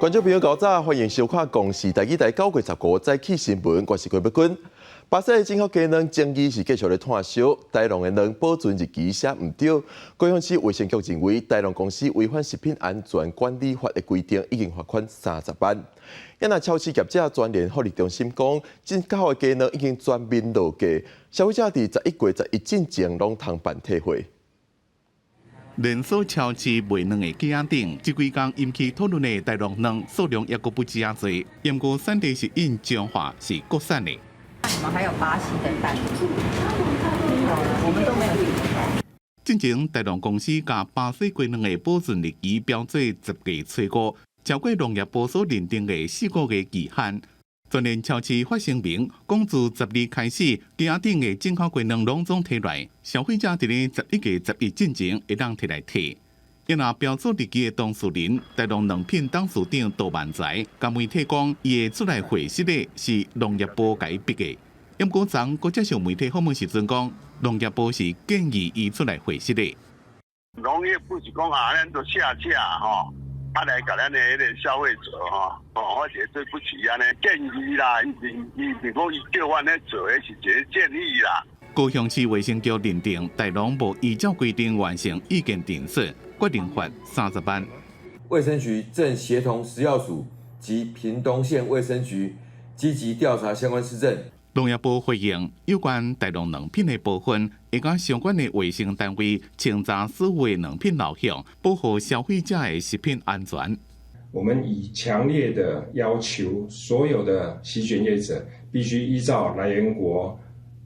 观众朋友，早欢迎收看《公视台记》第9月19早起新闻，我是郭伯君。巴西的政府机能争议是继续咧炭烧，台农的卵保存日期写唔对。高雄市卫生局认为，台农公司违反食品安全管理法的规定，已经罚款30万。也那超市业者专联福利中心讲，进口的鸡卵已经全面落价，消费者伫11月11进前拢通办退货。连锁超市卖卵的鸡仔顶，这几天引起讨论的台农卵数量也阁不止啊多，因过产地是因彰化是国产的。我们还有巴西的蛋，我们都没有进口。进前台农公司甲巴西鸡卵的保存日期标做10月初5，超过农业部所认定的4个月期限。专联超市发声明，讲自12日开始，鸡仔顶的进口鸡卵拢总摕来，消费者伫咧11月11进前会当摕来摕。因那标注日期的当事人，台农卵品董事长杜万才，甲媒体讲，伊的出来回释的是农业部甲伊逼的。因过昨佮接受媒体访问时阵讲，农业部是建议伊出来回释的。农业部是讲咱都下架吼。来甲咱的迄个消费者或者对不起安尼建议啦，伊是讲伊叫阮咧做的是一个建议啦。高雄市卫生局认定台农无依照规定完成意见陈述，决定罚30万。卫生局正协同食药署及屏东县卫生局积极调查相关事证。农业部回应，有关台农卵品的部分，会甲相关的卫生单位清查所有的卵品流向，保护消费者的食品安全。我们以强烈的要求，所有的洗选业者必须依照来源国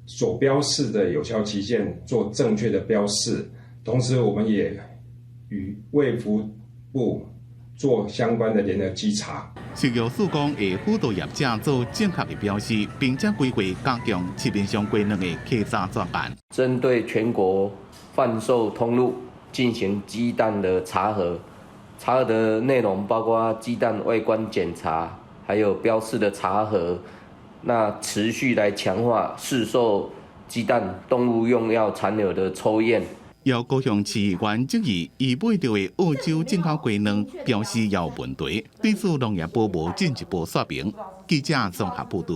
所标示的有效期限做正确的标示。同时，我们也与卫福部做相关的联合稽查。食药署讲会辅导业者做正确的标示，并且规划加强市面上鸡卵的客查专案。针对全国贩售通路进行鸡蛋的查核，查核的内容包括鸡蛋外观检查，还有标示的查核。那持续来强化市售鸡蛋动物用药残留的抽验。要高雄市议员质疑，伊买到的澳洲进口鸡卵标示有问题，对此农业部无进一步说明。记者综合报道。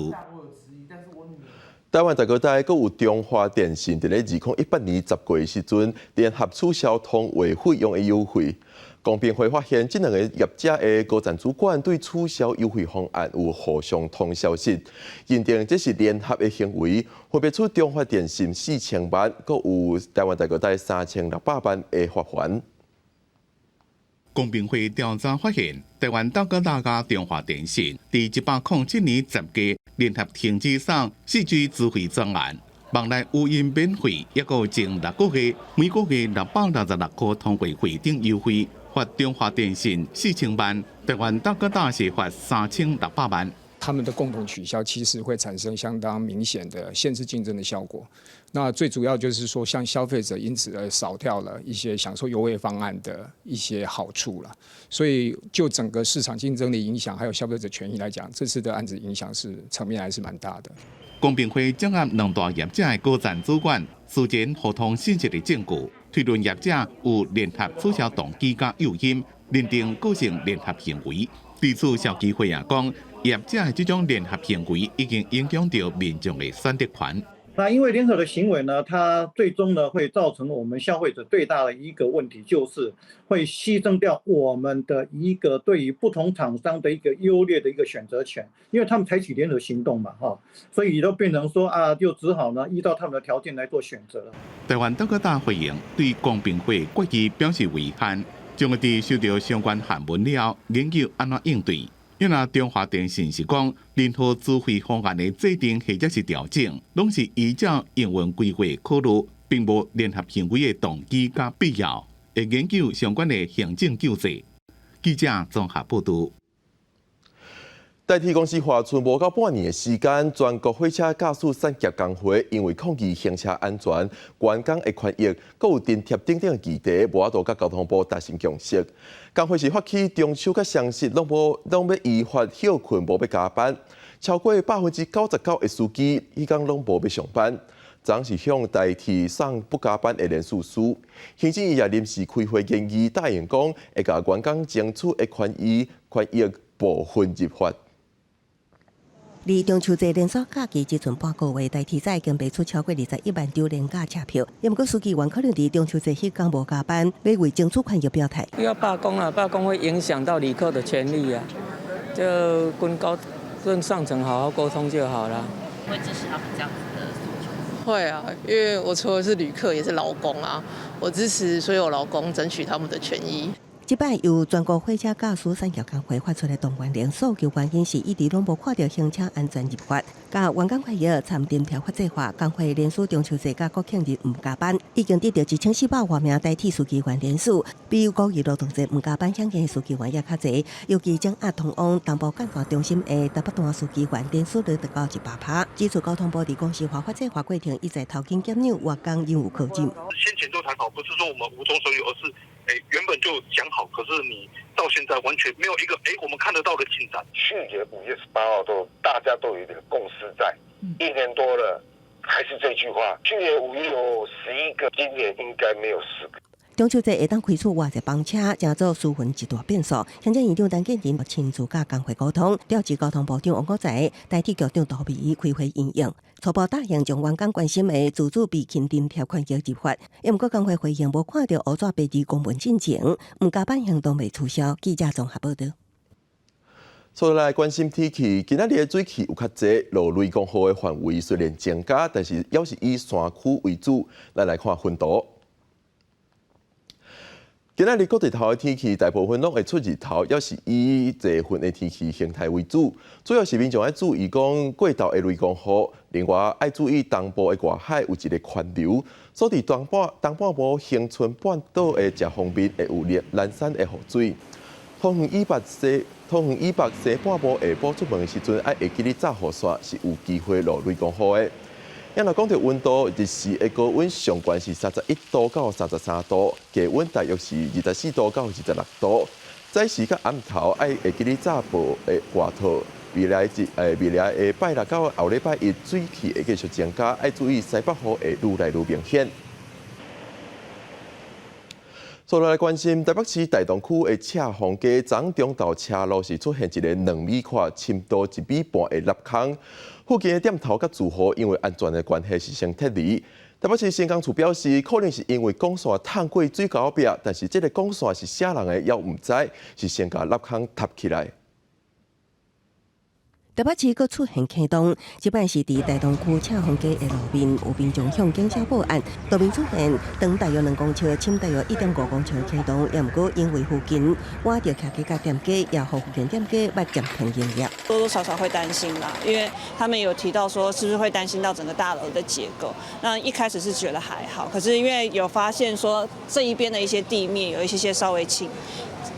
台湾大哥大阁有中华电信伫咧2018年10月时阵联合取消通话费用的优惠。公平会发现，这两个业者的高层主管对取消优惠方案有互相通消息，认定这是联合的行为，分别出中华电信4000万，阁有台湾大哥大3600万的罚款。公平会调查发现，台湾大哥大甲中华电信伫1807年10月联合停止送4G 资费专案，望来有因免费，抑个前6个月，每个月666块通话费等优惠。罚中华电信4000万，台湾大哥大是罚3600万。他们的共同取消其实会产生相当明显的限制竞争的效果。那最主要就是说，像消费者因此而少掉了一些享受优惠方案的一些好处了。所以就整个市场竞争的影响，还有消费者权益来讲，这次的案子影响是层面还是蛮大的。公平会掌握两大业者的高层主管事前互通信息的证据，推论业者有联合取消动机甲诱因，认定构成联合行为。对此，消基会也讲，业者的这种联合行为已经影响到民众的选择权。那因为联合的行为呢，它最终呢会造成我们消费者最大的一个问题，就是会牺牲掉我们的一个对于不同厂商的一个优劣的一个选择权，因为他们采取联合行动嘛，所以都变成说就只好呢依照他们的条件来做选择。台湾大哥大回应对公平会决议表示遗憾，将会伫收到相关函文了，研究安怎应对。因那中华电信是讲，任何资费方案的制定或者是调整，拢是依照营运规划考虑，并无联合行为的动机甲必要，会研究相关的行政救济。记者综合报道。代替公司划出无到半年的时间，全国火车驾驶产业工会因为抗议行车安全、员工的权益，搁有津贴等等的议题，无法度甲交通部达成共识。工会是发起中秋甲双十拢要依法休困，无要加班。超过99%的司机迄天拢无要上班。昨是向代替送不加班的连署书，行政院也临时开会建议，答应讲会甲员工争取的权益部分入法。离中秋节连续假期只剩半个月，台铁站已经卖出超过21万张廉价车票。也毋过，司机员可能伫中秋节迄天无加班，要为争取权益表态。要罢工了，罢工会影响到旅客的权利啊，就跟上层好好沟通就好了。会支持他们这样子的诉求？会啊，因为我除了是旅客，也是劳工啊，我支持所有劳工争取他们的权益。即摆由全国火车驾驶产业工会发出的动员令，诉求原因是一直拢无看到行车安全入法，甲员工快乐参订票法制化，工会连续中秋节甲国庆日唔加班，已经得到1400多名代替司机员联署，比国语劳动节唔加班响应的司机员也较侪，尤其掌握通往东部干线中心的台北段司机员联署率达到100%。指出交通部伫公司化法制化过程一再头前检扭，外工任务靠近。先前都谈好，不是说我们无中生有，而是原本就讲好，可是你到现在完全没有一个我们看得到的进展。去年5月18号大家都有一点共识在，1年多了还是这句话。去年5月有11个，今年应该没有10个。中秋节会当开出偌济班车，正做疏运一大变数。行政院长陈建仁亲自甲工会沟通，调集交通部长王国材、代替局长杜美开会应用，初步答应将员工关心的自主备勤订条款入法。因毋过工会回应无看到乌纸白字公文进程，唔加班行动未取消。记者综合报道。所来关心天气，今仔日的水气有较济，落雷公雨的范围虽然增加，但是也是以山区为主。咱来看分图。今仔日各地头的天气，大部分拢会出日头，也是以热份的天气形态为主。主要是民众要注意讲过道的雷公雨，另外要注意东部的外海有一个环流，所伫东半部恒春半岛的这方面会有蓝山的雨水。通向以北西半部下晡出门的时阵，要会记得早雨伞是有机会落雷公雨的。若讲到温度，日时的高温上悬是31度到33度，低温大约是24度到26度。早时甲暗头会记得早报的外套。未来的拜六到后礼拜一水气会继续增加，要注意西北风会愈来愈明显。所来关心台北市大同区的赤峰街长中道车路是出现一个2米宽、深度1米半的凹坑，附近的店头甲住户因为安全的关系是先撤离。台北市施工处表示，可能是因为管线探过水沟壁，但是这个管线是啥人的，也唔知，是先甲凹坑搭起来。台北市阁出现坑洞，即摆是伫大同区赤峰街的路面，有民众向警消报案，路面出现长大约2公尺、深大约1.5公尺的坑洞，也毋过因为附近挖着徛几家店家，也互附近店家捌暂停营业。多多少少会担心啦，因为他们有提到说是不是会担心到整个大楼的结构。那一开始是觉得还好，可是因为有发现说这一边的一些地面有一些稍微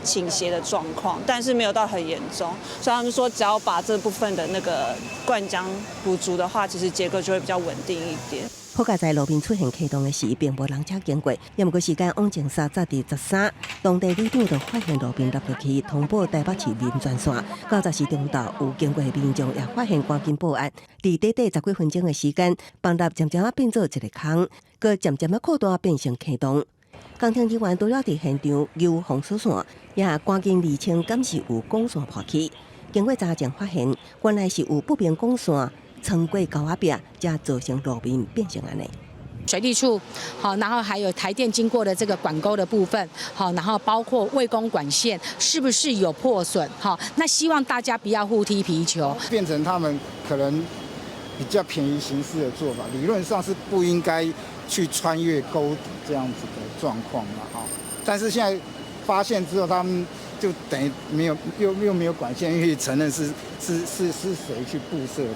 倾斜的状况，但是没有到很严重，所以他们说只要把这部分的那个灌浆补足的话，其实结构就会比较稳定一点。好佳在路边出现坑洞的时，并无人车经过，也毋过时间往前3早伫13，当地里长就发现路边落下去，通报台北市民专线。90时中到，有经过的民众也发现，赶紧报案。伫短短10几分钟的时间，崩塌渐渐变做一个坑，佮渐渐扩大变成坑洞。工程人员除了伫现场游防水线，也赶紧厘清敢是有管线破去。经过查证发现，原来是有不明管线穿过沟仔壁，才造成路面变成安尼。水利处，好，然后还有台电经过的这个管沟的部分，好，然后包括卫工管线是不是有破损？好，那希望大家不要互踢皮球，变成他们可能比较便宜行事的做法，理论上是不应该去穿越沟底这样子的状况了哈。但是现在发现之后，他们就等于没有又没有管线，因为承认是谁去布设的。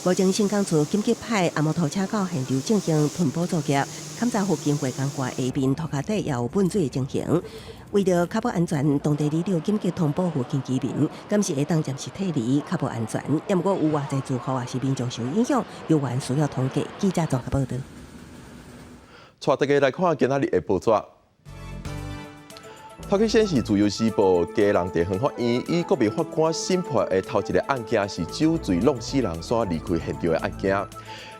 目前新港处紧急派阿摩托车到现场进行巡捕作业，勘查附近回江挂下面涂骹底也有喷水进行。为了确保安全，当地里长紧急通报附近居民，敢是会当暂时退离，确保安全。也毋过有偌济住户也是民众受影响，有关需要统计。记者综合报道。带大家来看今仔日的报纸。头家显示，自由时报基隆地方法院以国民法官审判的头一个案件是酒醉弄死人所离开现场的案件。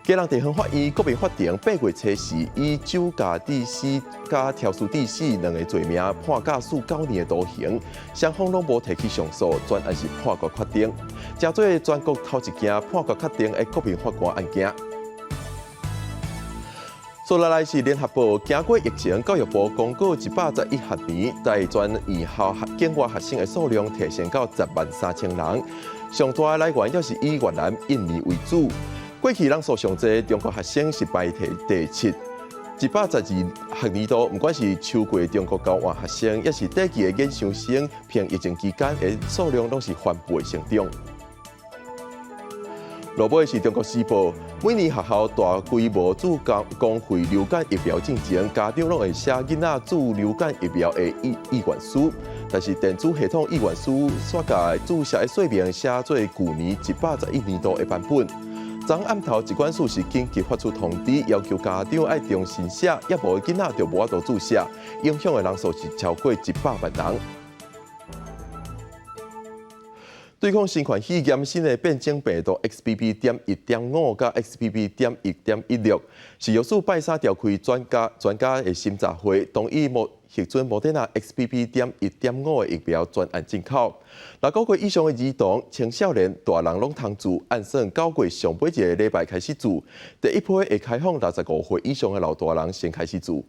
基隆地方法院国民法庭8月初4以酒驾致死加挑唆致死2个罪名判假释9年的徒刑，双方拢无提起上诉，专案是判决确定，正做全国头一件判决确定的国民法官案件。接下来是联合报，经过疫情，教育部公告111学年在全院校境外学生的数量提升到103000人，上大来源也是以越南、印尼为主。过去人数上济，中国学生是排第7。112学年度，不管是秋季中国交换学生，也是第2个研修生，凭疫情期间的数量拢是翻倍成长。落尾是中国时报，每年学校大规模做公费流感疫苗进前，家长拢会写囡仔注流感疫苗的意愿书，但是电子系统意愿书所甲注射的说明写做去年111年度的版本。昨暗头，疾管署是紧急发出通知，要求家长爱重新写，也无囡仔就无法度注射，影响的人数是超过100万人。对抗新冠肺炎新的变种病毒 XBB.1.5 甲 XBB.1.16， 是药署拜三召开专家的审查会，同意核准莫德纳 XBB.1.5 的疫苗专案进口。6个月以上的儿童、青少年、大人拢通做，按算9月上尾一个礼拜开始做。第一批会开放65岁以上的老大人先开始做。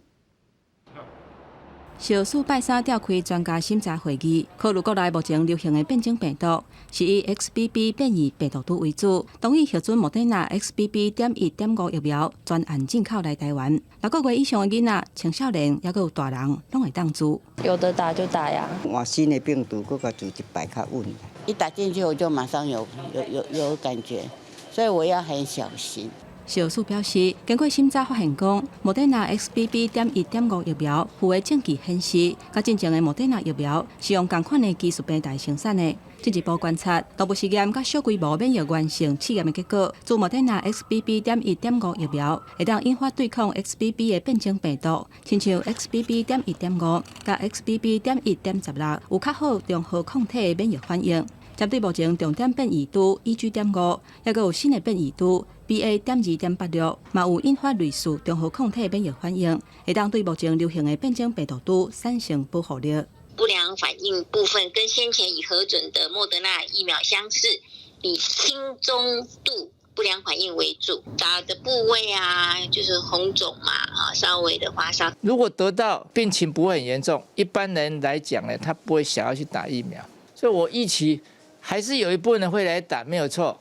小署拜三召开专家审查会议，考虑国内目前流行的变种病毒，是以 XBB 变异病毒株为主，同意核准莫德纳 XBB.1.5 疫苗专案进口来台湾。6个月以上的囡仔、青少年，也有大人，拢会当做。有的打就打呀。换新的病毒，佫甲做100较稳。一打进去我就马上有感觉，所以我要很小心。小署表示，经过审查发现讲，莫德纳 XBB.1.5 疫苗符合证据显示，甲真正的莫德纳疫苗是用同款的技术平台生产的。进一步观察，动物实验甲小规模免疫原性试验的结果，自莫德纳 XBB.1.5 疫苗会当引发对抗 XBB 的变种病毒，亲像 XBB.1.5 甲 XBB.1.16有较好中和抗体的免疫反应。针对目前重点变异株 EG.5， 也有新的变异株 BA.2.86， 嘛有引发类似中和抗体免疫反应，会当对目前流行的变种病毒株产生保护力。不良反应部分跟先前已核准的莫德纳疫苗相似，以轻中度不良反应为主，打的部位啊，就是红肿嘛，稍微的发烧。如果得到病情不会很严重，一般人来讲呢，他不会想要去打疫苗，所以我预期还是有一部分人会来打，没有错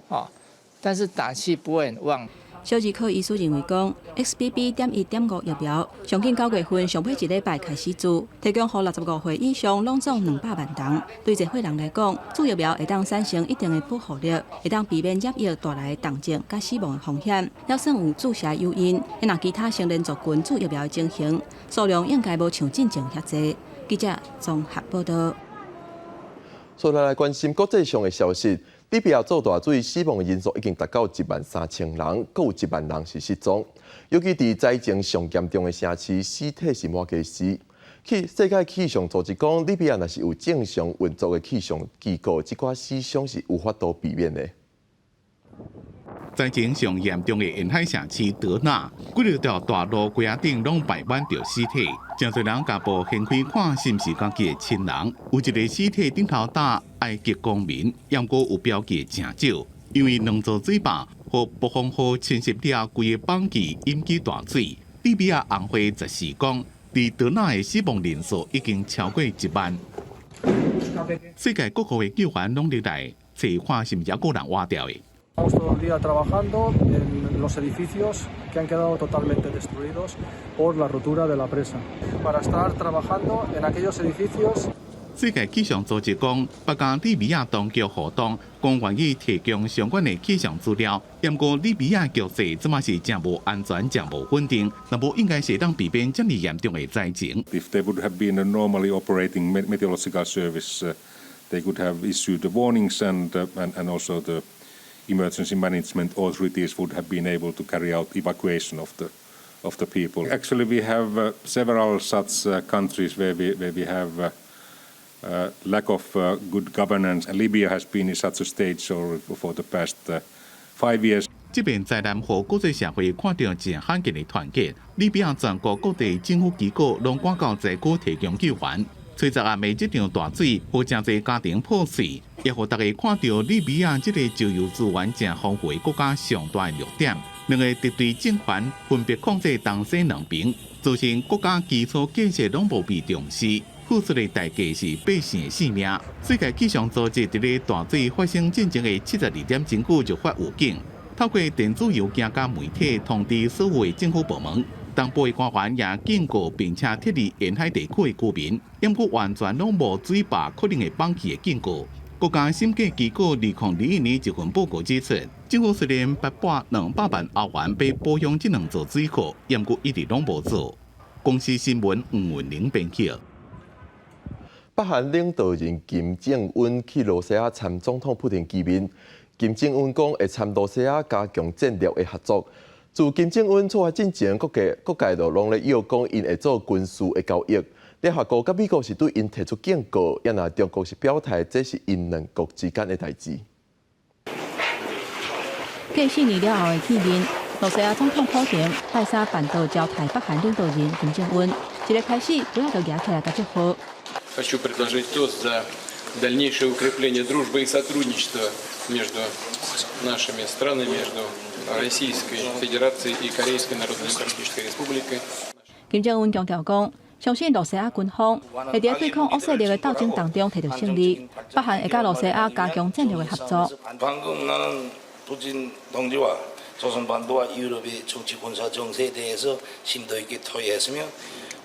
但是打气不会很旺。小儿科医师认为讲 ，XBB.1.5 疫苗上近9月份上尾一礼拜开始做，提供予65岁以上拢总200万人。对这伙人来讲，注疫苗会当产生一定的保护力，会当避免染疫带来的重症甲死亡的风险。要算有注射诱因，若其他成年族群注疫苗的情形，数量应该无像进前遐济。记者综合报道。接下来关心国际上的消息。利比亚做大水，死亡人数已经达到13000人，更有1万人是失踪。尤其伫灾情上严重的城市，尸体是满街死。世界气象组织讲，利比亚若是有正常运作的气象机构，这寡死伤是无法度避免的。灾情上严重的沿海城市德纳，几条大路街顶拢摆满着尸体，真侪人家步掀开看是毋是家己的亲人。有一个尸体顶头打埃及公民，不过有标记真少，因为两座水坝和暴风雨侵蚀了规个邦基，引起大水。利比亚红会14讲，伫德纳的死亡人数已经超过1万。世界各国的救援拢入来，找看是毋是还有人活掉的。Estamos todo el día trabajando en los edificios que han quedado totalmente destruidos por la rotura de la presa. Para estar trabajando en aquellos edificios. 世界气象组织讲，北加利比亚当局活动，讲愿意提供相关的气象资料。不过，利比亚局势即马是真无安全、真无稳定，那无应该是当避免这么严重的灾情。If there would have been a normally operating meteorological service, they could have issued the warnings and also the emergency management authorities would have been able to carry out evacuation of of the people. Actually, we have several such countries where we have lack of good governance. Libya has been in such a state for the past 5 years. 这边在南和国际社会看到真罕见的团结，利比亚全国各地政府机构拢赶到在国提供救援。随着暗暝这场大水，有真侪家庭破碎，也互大家看到利比亚这个石油资源正丰富的国家上大的弱点。两个敌对政权分别控制东西两边，造成国家基础建设拢无被重视。 付出的代价是百姓的性命。世界气象组织伫咧大水发生进前的72点钟久就发预警，透过电子邮件甲媒体通知所有的政府部门。东部的官员也警告并且thiết立沿海地区的居民，因过完全拢无水坝可能会放弃的警告。国家审计机构2021年一份报告指出，政府虽然拨拨200万欧元被保养这两座水库，因过一直拢无做。公司新闻黄文玲编辑。 北韩领导人金正恩去罗西亚参总统普京见面。金正恩讲会参罗西亚加强战略的合作。自金正恩出发之前，各界都拢咧要讲因会做军事的交易。联合国甲美国是对因提出警告，也若中国是表态，这是因两国之间的代志。继4年了后的见面，罗西亚总统普京拜三办到招待北韩领导人金正恩，一个开始不要就举起来甲祝福。 Хочу предложить тост за дальнейшее укрепление дружбы и сотрудничества между нашими странами, между Российской Федерацией и Корейской Народно-Демократической Республикой. 金正恩强调讲，相信罗西亚军方会在对抗恶势力的斗争当中摕到胜利，北韩会甲罗西亚加强战略的合作。 방금 나는 푸틴 동지와 조선반도와 유럽의 정치 군사 정세에 대해서 심도 있게 토의했으며.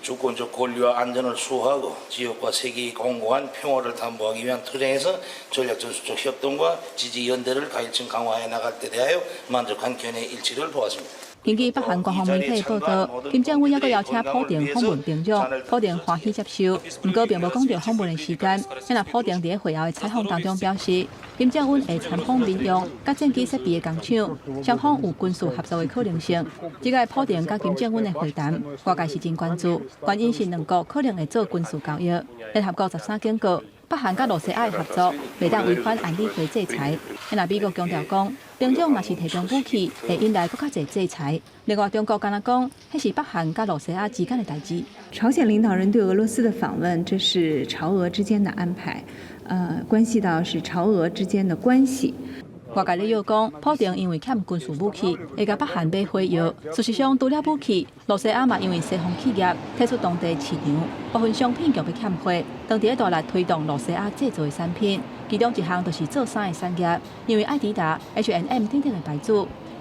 주권적 권리와 안전을 수호하고 지역과 세계의 공고한 평화를 담보하기 위한 투쟁에서 전략 전술적 협동과 지지 연대를 가일층 강화해 나갈 때 대하여 만족한 견해 일치를 보았습니다. 根据北韩官方媒体报道，金正恩还阁邀请普京访问平壤，普京欢喜接受，不过并无讲到访问的时间。因为普京在会后的采访当中表示，金正恩会参访民用甲战机设备的工厂，双方有军事合作的可能性。这个普京甲金正恩的会谈，外界是真关注，原因是两国可能会做军事交易。联合国13警告。 北韩甲罗西亚的合作，袂当违反安理会制裁。因为美国强调讲，平壤若是提供武器，会引来更加侪制裁。另外，中国敢若讲，迄是北韩甲罗西亚之间的代志。朝鲜领导人对俄罗斯的访问，这是朝俄之间的安排，关系到是朝俄之间的关系。 外界咧要讲，普京因为欠军事武器，会甲北韩买火药。事实上，除了武器，罗西亚嘛因为西方企业退出当地市场，部分商品强被欠货，当地大力推动罗西亚制造的产品，其中一项就是做衫的产业。因为爱迪达、H&M 等等的牌子，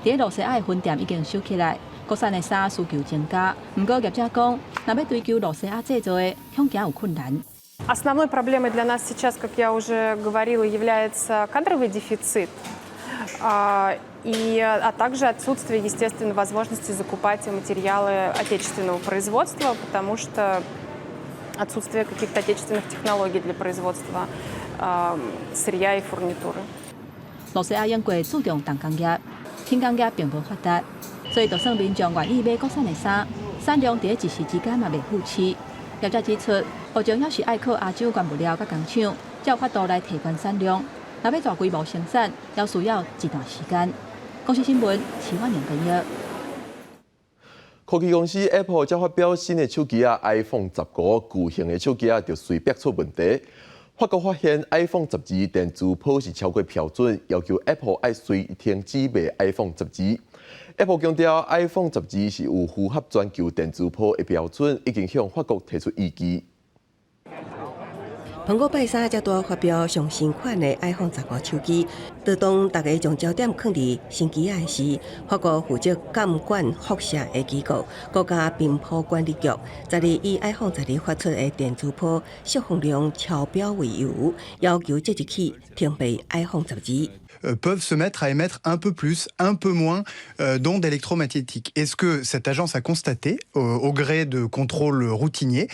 伫罗西亚的分店已经收起来，国产的衫需求增加。不过业者讲，若要追求罗西亚制造的，恐惊有困难。 Основной проблемой для нас сейчас, как я уже говорила, является кадровый дефицит. А также отсутствие, естественно, возможности закупать материалы отечественного производства, потому что отсутствие каких-то отечественных технологий для производства сырья и фурнитуры. 罗西亚因过注重重工业，轻工业并无发达，所以就算民众愿意买国产的衫，产量伫一时之间嘛袂富起。业者指出，目前也是爱靠亚洲原物料甲工厂，才有法度来提悬产量。 若要大规模生产，要需要一段时间。公司新闻，徐婉玲编译。科技公司 Apple 才发表新的手机iPhone 15巨型的手机就随逼出问题。法国发现 iPhone 12电磁波是超过标准，要求 Apple 爱随停止卖 iPhone 12。Apple 强调 iPhone 12是有符合全球电磁波的标准，已经向法国提出意见。 苹果拜三才多发表上新款的 iPhone 15手机，当大家将焦点放伫新机的时，法国负责监管辐射的机构国家频谱管理局，昨日以 iPhone 12发出的电磁波释放量超标为由，要求即日起停卖 iPhone 12。peuvent se mettre à émettre un peu plus, un peu moins d'ondes électromagnétiques. Et ce que cette agence a constaté, au gré de contrôles routiniers,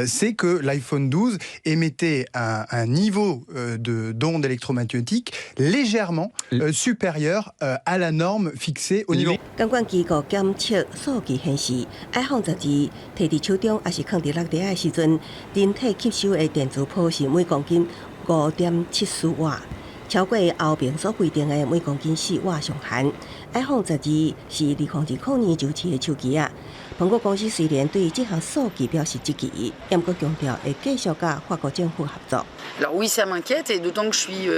c'est que l'iPhone 12 émettait un niveau d'ondes électromagnétiques légèrement supérieur à la norme fixée au niveau. 监管机构检测数据显示 ，iPhone 12摕伫手中，还是放伫落地的时阵，人体吸收的电磁波是每公斤5.74瓦，超过后面所规定的每公斤4瓦上限。iPhone 12是2020年就市的手机啊。苹果公司虽然对这项数据表示积极，但佫强调会继续甲法国政府合作。 Alors oui, ça m'inquiète, et d'autant que je suis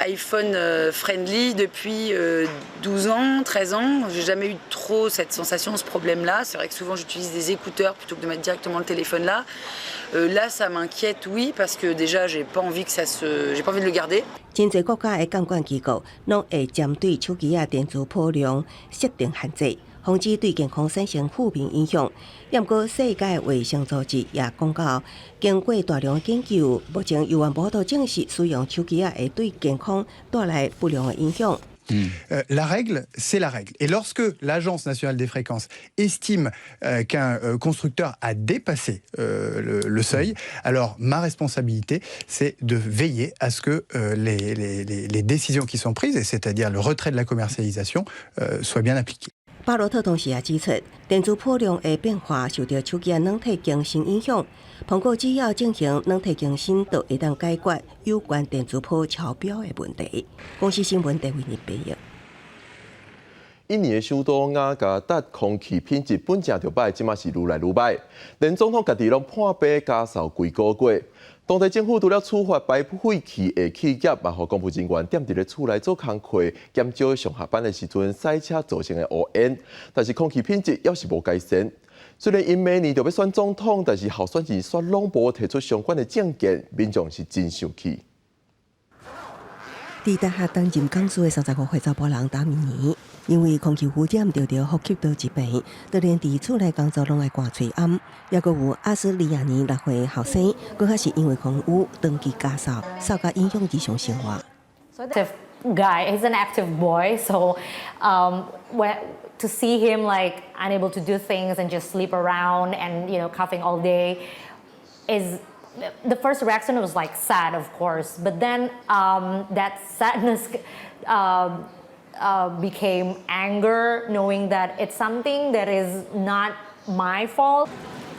iPhone friendly depuis 12 ans, 13 ans. J'ai jamais eu trop cette sensation, ce problème-là. C'est vrai que souvent j'utilise des écouteurs plutôt que de mettre directement le téléphone là. Là, ça m'inquiète, oui, parce que déjà j'ai pas envie de le garder. 真侪国家的监管机构拢会针对手机啊电磁波量设定限制。 防止对健康产生负面影响。不过，世界卫生组织也讲到，经过大量研究，目前有关报道证实，使用手机啊会对健康带来不良的影响。 La règle, c'est la règle. Et lorsque l'Agence nationale des fréquences estime qu'un constructeur a dépassé le seuil, alors ma responsabilité, c'est de veiller à ce que les décisions qui sont prises, et c'est-à-dire le retrait de la commercialisation, soient bien appliquées. 巴洛特同时也指出，电磁波量的变化受到手机的软体更新影响。苹果只要进行软体更新，就会当解决有关电磁波超标的问题。公司新闻陈为你报道。印尼的首都雅加达空气品质本正就歹，即马是愈来愈歹，连总统家己拢破病加扫几个月。 当地政府除了处罚排废气的企业，也互公务人员踮伫咧厝内做工课，减少上下班的时阵塞车造成的污烟。但是空气品质也是无改善。虽然因明年就要选总统，但是候选人却拢无提出相关的政见，民众是真生气。 伫大厦担任讲师的35岁查甫人达米尼，因为空气污染得呼吸道疾病，就连伫厝内工作拢爱挂喙暗。也佫有阿斯利亚尼6岁后生，佫较是因为空污长期加扫，扫甲影响日常生活。 Guy, he's an active boy, so to see him like unable to do things and just sleep around and coughing all day is. The first reaction was like sad, of course, but then that sadness became anger, knowing that it's something that is not my fault.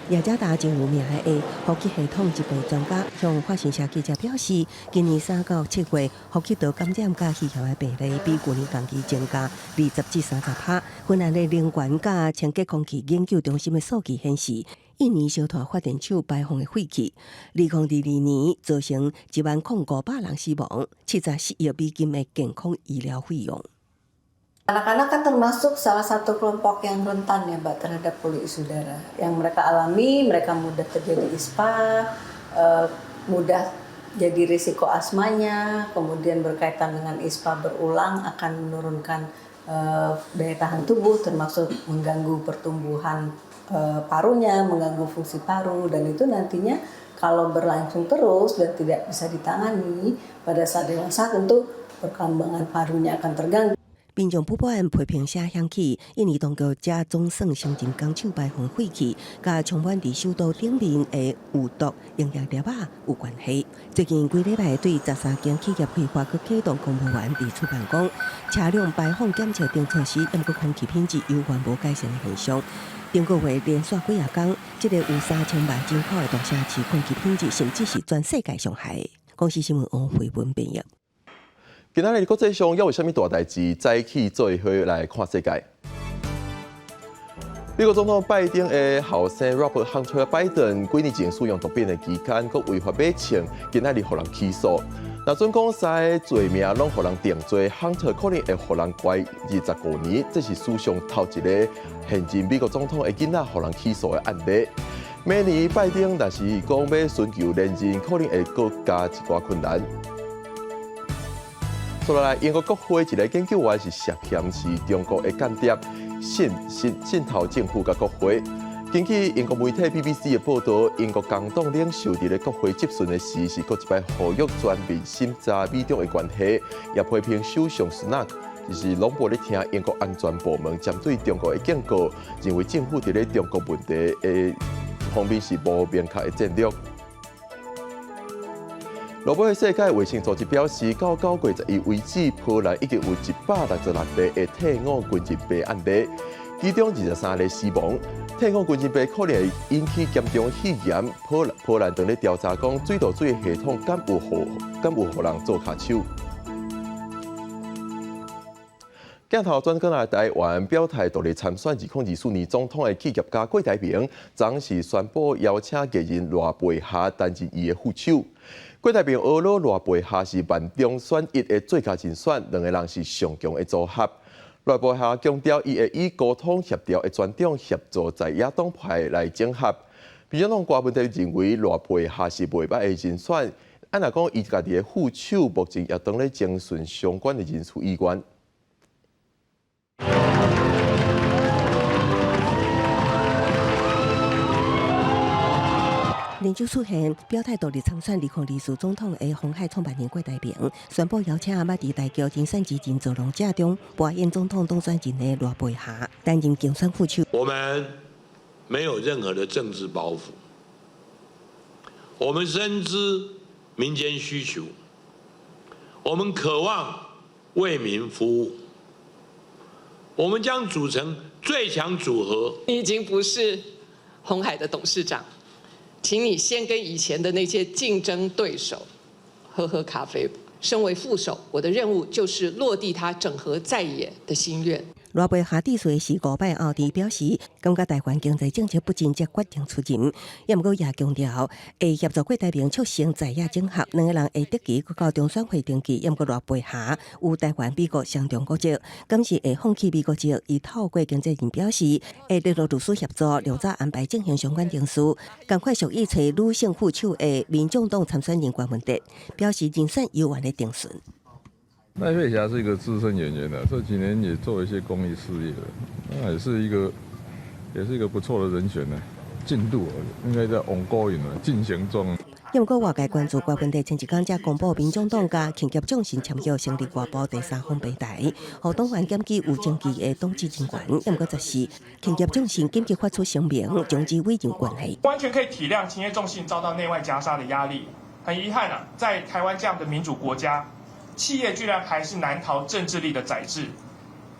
雅加达真有名的呼吸系统疾病专家向法新社记者表示，今年3到7月呼吸道感染加气候的病例比去年同期增加20至30%。芬兰的能源加清洁空气研究中心的数据显示，印尼小团发电厂排放的废气，2022年造成10500人死亡，71亿美金的健康医疗费用。 Anak-anak kan termasuk salah satu kelompok yang rentan ya Mbak terhadap polusi udara. Yang mereka alami, mereka mudah terjadi ISPA, mudah jadi risiko asmanya, kemudian berkaitan dengan ISPA berulang akan menurunkan daya tahan tubuh termasuk mengganggu pertumbuhan parunya, mengganggu fungsi paru dan itu nantinya kalau berlangsung terus dan tidak bisa ditangani pada saat dewasa tentu perkembangan parunya akan terganggu. 民众普遍批评声响起，印尼当局才总算承认工厂排放废气，甲充满伫首都顶面的有毒营养粒仔有关系。最近几礼拜对13间企业批发，佮启动公务员伫出办讲，车辆排放检测等措施，抑毋过空气品质有原无改善的现象。中国话连续几夜间，这个有3000万人口的大城市空气品质甚至是全世界上海。公司新闻王慧文编译。 今仔日国际上要有啥物大代志？早起做伙来看世界。美国总统拜登的后生 Robert Hunter Biden 几年前使用毒品的期间，佮违法买枪，今仔日互人起诉。那准讲三个罪名拢互人定罪 ，Hunter 可能会互人关25年，这是史上头一个现任美国总统的囡仔互人起诉的案例。明年拜登若是讲要寻求连任，可能会搁加一寡困难。 接下来，英国国会一个研究员是涉嫌是中国的间谍，渗透政府甲国会。根据英国媒体 BBC 的报道，英国工党领袖伫咧国会质询的时，是搁一摆呼吁全面审查美中的关系，也批评首相苏纳克就是拢无咧听英国安全部门针对中国的警告，认为政府伫咧中国问题的方面是无明确的战略。诺贝尔世界卫生组织表示，到9月11日为止，波兰已经有166例的体外群疾病案例，其中23例死亡。体外群疾病可能会引起严重肺炎。波兰正咧调查讲，水道水系统敢有互人做骹手。镜头转过来，台湾表态独立参选2024年总统的企业家郭台铭，昨是宣布邀请艺人罗培霞担任伊的副手。郭台铭俄罗罗培霞是万中选一的最佳人选，两个人是上强的组合。罗培霞强调，伊会以沟通协调的专长协助在野党派来整合。民进党瓜分队认为罗培霞是袂歹的人选，按若讲伊家己的副手目前也当咧征询相关的人事意愿。连续出现表态独立参选2024总统的鸿海创办人郭台铭，宣布邀请捌伫台桥金山基金造龙者中博赢总统当选人的罗培霞担任竞选副手。我们没有任何的政治包袱，我们深知民间需求，我们渴望为民服务，我们将组成最强组合。你已经不是鸿海的董事长。请你先跟以前的那些竞争对手喝喝咖啡。身为副手，我的任务就是落地他整合在野的心愿。罗培霞致辞是5摆后，伫表示，感觉台湾经济政策不振，才决定出任。也毋过也强调，会协助郭台铭促成在野整合，两个人会得期搁到中选会登记。也毋过罗培霞有台湾美国上中国籍，今是会放弃美国籍，伊透过经纪人表示，会联络律师协助，两早安排进行相关程序，赶快属意找女性副手的民众党参选人关文哲，表示人选有望的定顺。赖佩霞是一个资深演员的，这几年也做一些公益事业的，那也是一个不错的人选呢。进度应该在 ongoing 进行中。也毋过外界关注郭文哲前一天才公布，民众党甲庆业众信签约成立外部第三方平台，互党员检举有证据的党纪人员。也毋过就是庆业众信紧急发出声明，终止委任关系。完全可以体谅庆业众信遭到内外夹杀的压力，很遗憾啊，在台湾这样的民主国家。企业居然还是难逃政治力的宰制，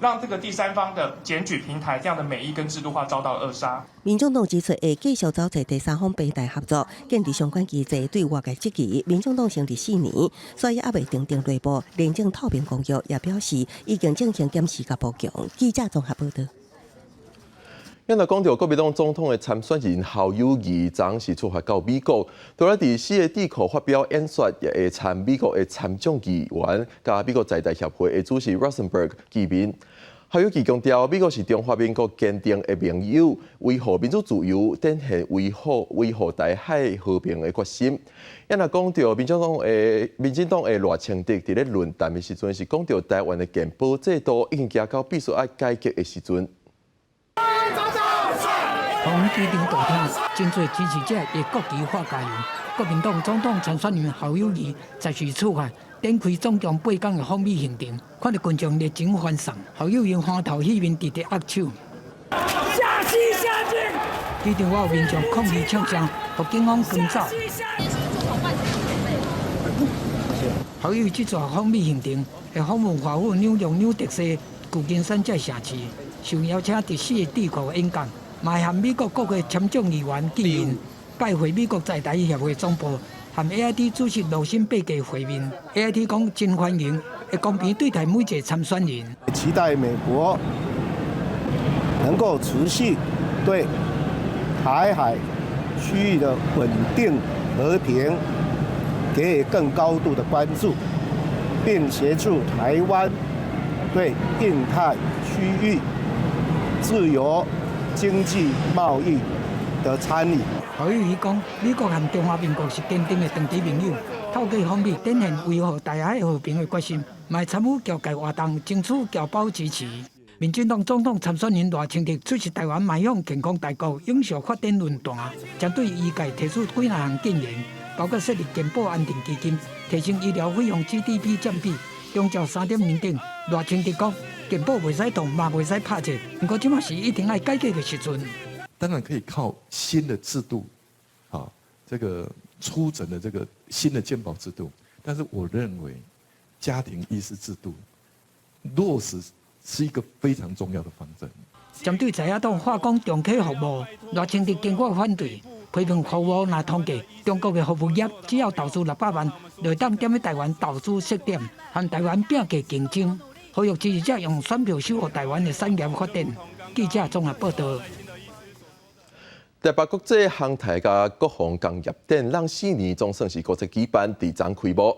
让这个第三方的检举平台这样的美意跟制度化遭到扼杀。民众党指出会继续找找第三方平台合作，建立相关机制对外界积极。民众党成立4年，所以还未订定内部廉政透明公约，也表示已经进行检视甲补强。记者综合报道。咱来讲到国民党总统的参选人侯友宜，昨是出发到美国，在伫4个地区发表演说，也会参美国的参众议员，甲美国在台协会的主席 Rosenberg 见面。侯友宜强调，美国是中华民国坚定的盟友，维护民主自由，展现维护台海和平的决心。咱来讲到民进党的赖清德伫咧论坛的时阵，是讲到台湾的健保制度已经行到必须要改革的时阵。从基层大厅，真侪支持者也各旗发加油。国民党总统参选人侯友宜在时出发，展开总共8天的访美行程，看到群众热情欢送，侯友宜欢头喜面直直握手。下期下去！机场外民众抗议唱声，和警方跟走。侯友宜这次访美行程会访问华府纽约纽特西旧金山这城市，受邀请第4个地区演讲。嘛和美国各个参众议员见面，拜会美国在台协会总部，和 AIT 主席卢森伯格会面。AIT 讲真欢迎，会公平对待每一个参选人。期待美国能够持续对台海区域的稳定和平给予更高度的关注，并协助台湾对印太区域自由经济贸易的参与。侯友宜讲，美国和中华民国是坚定的长期盟友，透过访美展现维护台海和平的决心，嘛参与交界活动，争取侨胞支持。民进党总统参选人赖清德出席台湾迈向健康大国永续发展论坛，将对医界提出几项建言，包括设立健保安定基金，提升医疗费用 GDP 占比，中照3点认定。赖清德讲，健保袂使动，嘛袂使拍折，不过即马是一定要改革的时阵。当然可以靠新的制度，这个出诊的这个新的健保制度，但是我认为家庭医师制度落实是一个非常重要的方针。针对在野党化工重启服务，赖清德坚决反对，批评服务若统计，中国的服务业只要投资600万，就当踮喺台湾投资设点，和台湾拼价竞争。呼吁支持者用选票守护台湾的产业发展。记者综合报道。台北国际航太甲国防工业展，让4年总算是国际举办，伫昨开幕。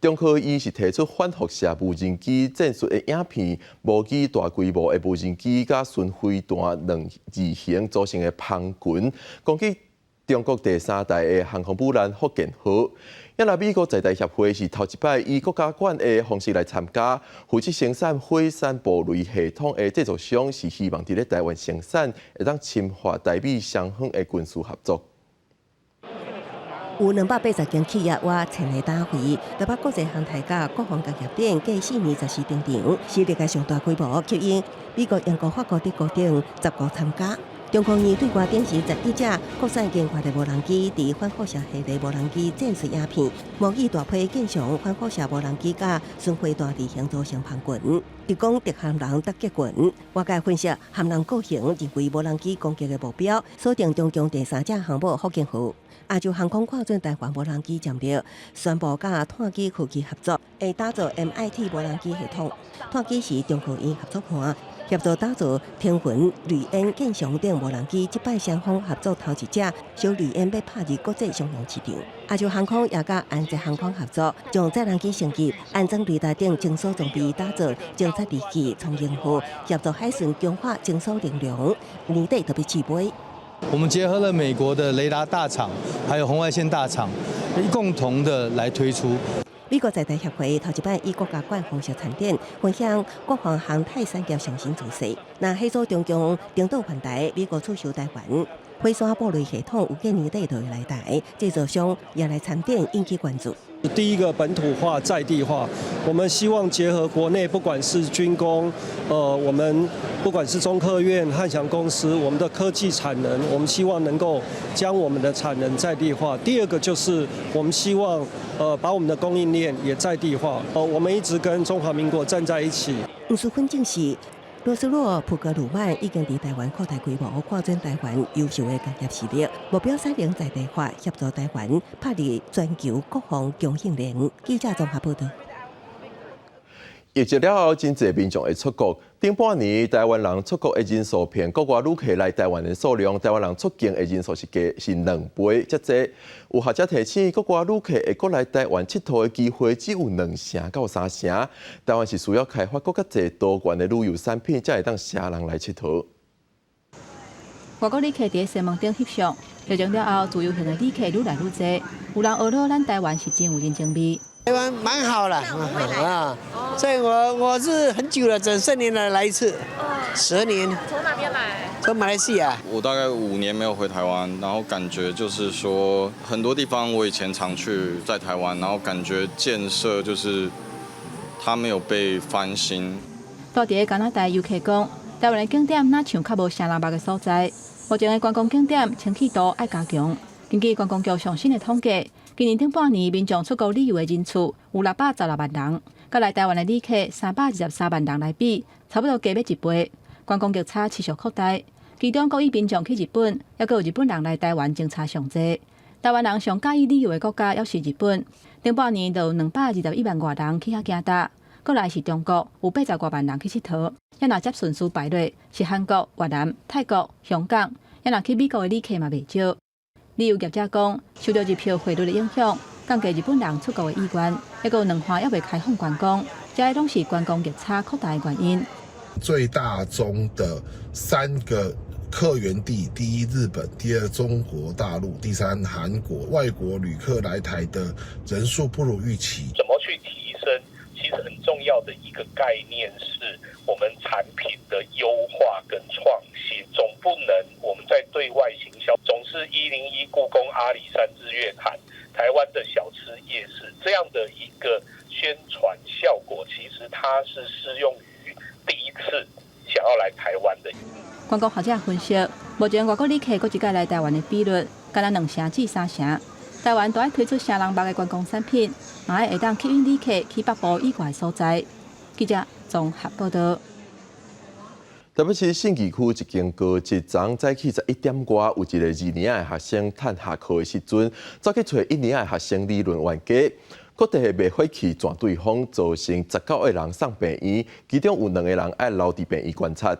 中科院是提出反辐射无人机战术的影片，模拟大规模的无人机甲巡飞弹两异形组成的蜂群，攻击中国第3代的航空母舰福建号。也那美国在台协会是头一摆以国家馆的方式来参加，负责生产火山暴雷系统的制造商是希望伫咧台湾生产，会当深化台美双方的军事合作。有280间企业或前来打会，台北国际航太甲国防工业展继4年14登场，是历届上大规模吸引美国、英国、法国、德国等10国参加。中科院对外展示11只国产研发的无人机伫反辐射系列无人机战术影片，模拟大批建常反辐射无人机甲巡回大地形组成蜂群，提供敌含人突击群。外界分析含人构型认为无人机攻击的目标锁定中共第3只航母福建号。亚洲航空看准台湾无人机战略，宣布甲探机科技合作，会打造 MIT 无人机系统。探机是中科院合作盘。协助打造天云、绿烟、建祥等无人机，即摆双方合作头一只，小绿烟要拍入国际商用市场。亚洲航空也甲安捷航空合作，将载人机升级、安装雷达等精缩装备打造侦察仪器，从应付协助海巡强化精缩能量。年底特别起飞。我们结合了美国的雷达大厂，还有红外线大厂，共同的来推出。美国在台协会头一摆以国家馆方式参展，分享国防航太产业上新趋势。那迄组中共领导环台，美国驻守台湾，火山暴雷系统有计年底就会来台，制造商也来参展，引起关注。第一个本土化、在地化，我们希望结合国内，不管是军工，我们不管是中科院、汉翔公司，我们的科技产能，我们希望能够将我们的产能在地化。第二个就是我们希望把我们的供应链也在地化。我们一直跟中华民国站在一起。不是分正是。罗斯洛、普格鲁曼已经伫台湾扩大规模扩展台湾优秀的工业实力，目标采用在地化，协助台湾拍入全球国防强性联。记者综合报道。疫情了后，真侪民众会出国。顶半年，台湾人出国的人数偏国外旅客来台湾的数量，台湾人出境的人数是2倍遮多。有学者提醒，国外旅客会过来台湾佚佗的机会只有2成到3成。台湾是需要开发更加侪多元的旅游产品，才会当吸人来佚佗。外国旅客伫新闻顶翕相，调整了后，自由行的旅客愈来愈多，有人学到咱台湾是真有人情味。台湾蛮好了啊，所以我是很久了，整10年来一次，10年。从哪边来？从马来西亚。我大概5年没有回台湾，然后感觉就是说很多地方我以前常去在台湾，然后感觉建设就是它没有被翻新。到伫加拿大游客讲，台湾的景点哪像较无啥人捌的所在，目前的观光景点清气度爱加强。根据观光局上新的统计。今年顶半年，民众出国旅游的人次有616万人，甲来台湾的旅客323万人来比，差不多加1倍。观光局差持续扩大，其中国语民众去日本，也有日本人来台湾政策上济。台湾人上介意旅游的国家也是日本，顶半年就有221万外人去遐行踏。过来是中国，有80多万人去佚佗。也若接顺序排列，是韩国、越南、泰国、香港，也若去美国的旅客嘛袂少。旅游业者讲，受到日票汇率的影响，降低日本人出国的意愿，还有2项也未开放观光，这些拢是观光业差扩大的原因。最大宗的3个客源地，第一日本，第二中国大陆，第三韩国，外国旅客来台的人数不如预期。怎么去提升？其实很重要的一个概念是我们产品的观光学者分析，目前外国旅客各一届来台湾的比率，敢若2成至3成。台湾都爱推出声人目的观光产品，嘛爱会当吸引旅客去北部以外所在。记者综合报道。台北市信义区一间高职昨早起11点外，有一个2年的学生趁下课的时阵，走去找1年的学生理论冤家，各地的灭火器撞对方，造成19个人送病院，其中有2个人爱留伫病院观察。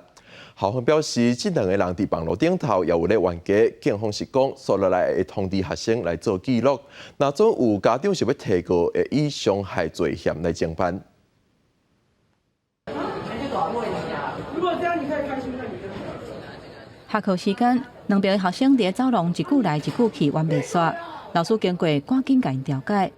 校方表示，这2个人伫网络顶头也有咧冤家，警方是讲，所落来会通知学生来做记录，若总有家长想要提告，会以伤害罪嫌来侦办。下课时间，2名学生伫走廊一句来一句去，冤袂煞。老师经过，赶紧甲因调解。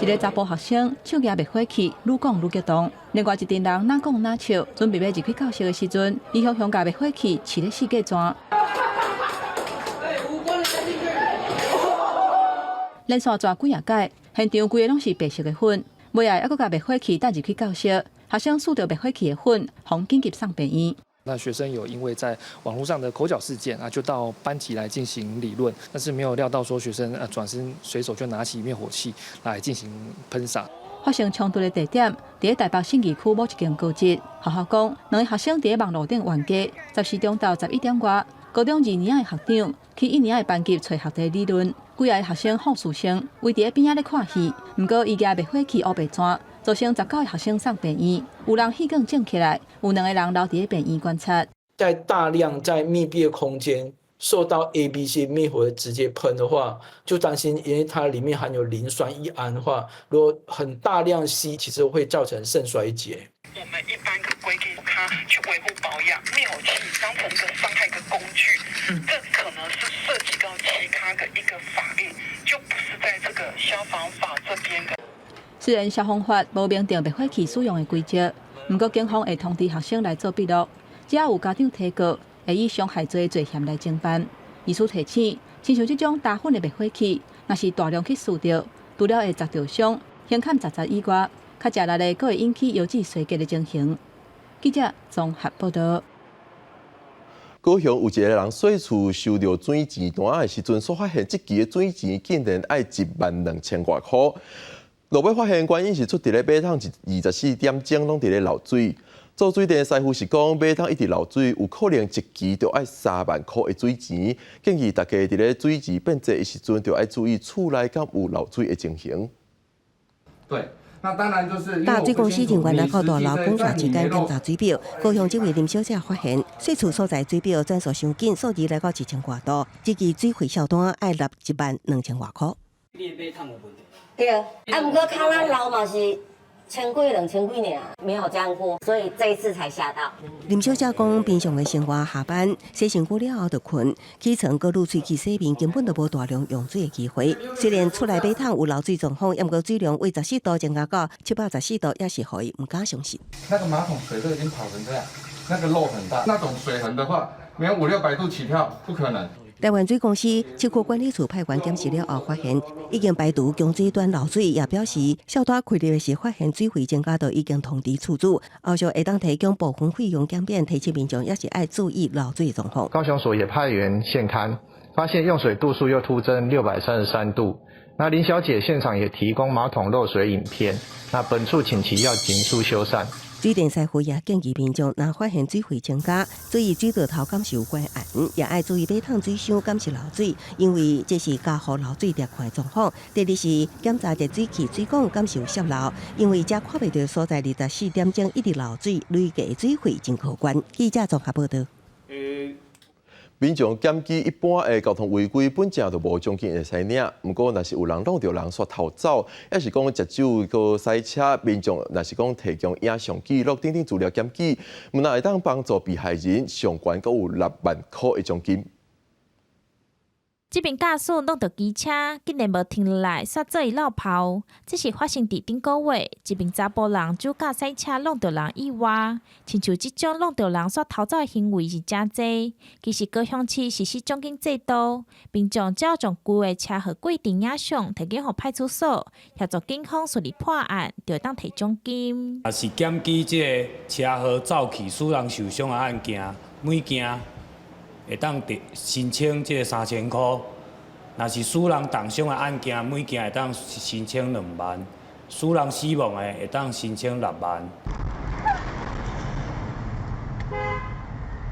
一个查甫学生手举灭火器，愈讲愈激动。另外一群人哪讲哪笑，准备要入去教室的时阵，伊向甲灭火器饲咧四界转。连续抓几啊届，现场规个拢是白色的粉。尾下还佫甲灭火器带入去教室。学生触到灭火器的粉，互紧急送病院。那学生有因为在网络上的口角事件啊，就到班级来进行理论，但是没有料到说学生转身随手就拿起灭火器来进行喷洒。发生冲突的地点伫台北信义区某一间高职，学校讲2个学生伫网络顶冤家，10时中到11点外，高中2年的学长去1年的班级找学弟理论，几个学生放书生围伫边仔咧看戏，不过伊家灭火器乌白转。造成19个学生送病院，有人气更静起来，有2个人留伫病院观察。在大量在密闭的空间受到 A、B、C 灭火直接喷的话，就担心因为它里面含有磷酸乙胺的话，如果很大量吸，其实会造成肾衰竭。我们一般的规定，它去维护保养，灭火器当成一个伤害的工具，这可能是涉及到其他的一个法律，就不是在这个消防法这边的。虽然消防法无明定灭火器使用的规则，不过警方会通知学生来做笔录，只要有家长提告，会以伤害罪罪嫌来侦办。医师提醒，亲像这种打粉的灭火器，若是大量去使着，除了会砸着伤、轻砍砸以外，较食力的，佫会引起腰子衰竭的情形。记者综合报道。高雄有一个人洗厝收到水钱单的时阵，所发现这期的水钱竟然要12000多块。落尾发现原因是出伫咧马桶24点钟拢伫咧漏水。做水电的师傅是讲，马桶一直漏水，有可能一期就要3万块的水钱。建议大家伫咧水钱变济的时阵，就要注意厝内敢有漏水的情形。对。那当然就是大水公司人员来考大楼工作期间检查水表，高雄这位林小姐发现洗厝所在水表转速伤紧，数字来到1000多度，这支水费销单要纳12000多块。你马桶有问题？对啊，不过看咱楼嘛是1000几2000几尔，没有这样过，所以这一次才吓到。林小姐讲，平常的生活下班洗身躯了后就困，起床搁入喙去洗面，根本就无大量用水的机会。虽然出来马桶有漏水状况，不过水量为14度增加到714度，也是互伊唔敢相信。那个马桶水都已经跑成这样，那个漏很大，那种水痕的话，没有500-600度起跳，不可能。台湾水公司七区管理处派员检视了后，发现已经排除供水端漏水，也表示小大开入的是发现水费增加，就已经通知厝主，后续会当提供部分费用减免，提醒民众也是爱注意漏水状况。高雄所也派员现勘，发现用水度数又突增633度。那林小姐现场也提供马桶漏水影片，那本处请其要尽速修缮。水电师傅也建议民众，若发现水费增加，注意水道头敢是有关暗，也爱注意马桶水箱敢是漏水，因为这是加护漏水热款的状况。第二是检查热水器水管敢是有泄漏，因为遮看袂到所在24点钟一直漏水，累计水费真可观。记者综合报道。民众检举一般的交通违规本正就无奖金会使领，不过若是有人弄到人煞逃走，也是讲食酒个塞车，民众若是讲提供影像记录等等资料检举，无奈会当帮助被害人，上悬阁有6万块的奖金。这名驾驶弄到机车，竟然无停落来，煞做伊落跑。这是发生伫顶个月，一名查甫人酒驾赛车弄到人意外。亲像这种弄到人煞逃走的行为是真多。其实高雄市实施奖金制度，民众只要将规个车祸规定影像提交予派出所，协助警方顺利破案，就会当提奖金。也是检举这个车祸走去使人受伤的案件，每件会当申请这个3000块。若是使人重伤的案件，每件会当申请2万；使人死亡的会当申请6万。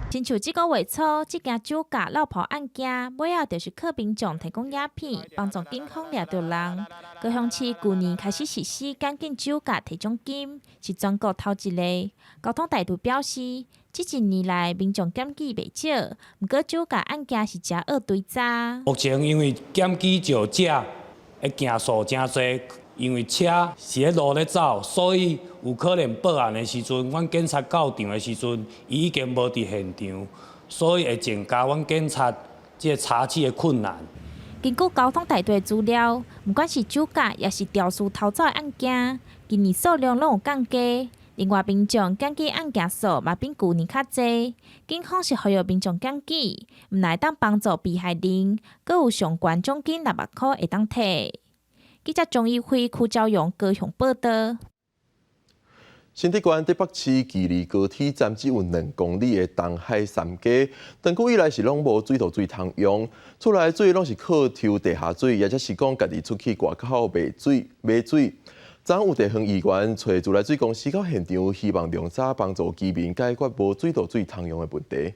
亲像这个月初，这件酒驾落跑案件，尾后就是靠民众提供鸦片，帮助警方抓到人。高雄市去年开始实施监禁酒驾提奖金，是全国头一个。交通大队表示，这一年来民众检举袂少，不过酒驾案件是真恶对查。目前因为检举酒驾的件数真多，因为车是喺路咧走，所以有可能报案的时阵，阮警察到场的时阵，伊已经无伫现场，所以会增加阮警察即个查缉的困难。根据交通大队资料，不管是酒驾也是肇事逃走的案件，今年数量拢有降低。另外，民众检举案件数嘛比旧年较侪。警方是呼吁民众检举，毋来当帮助被害人，阁有上悬奖金6万块会当摕。记者钟义辉、邱昭勇高雄报道。新竹县台北市距离高铁站只有2公里的东海三街，长久以来是拢无水道水通用，出来水拢是靠抽地下水，也就是讲家己出去外口买水。昨有地方议员找自来水公司到现场，希望量早帮助居民解决无水道水通用的问题。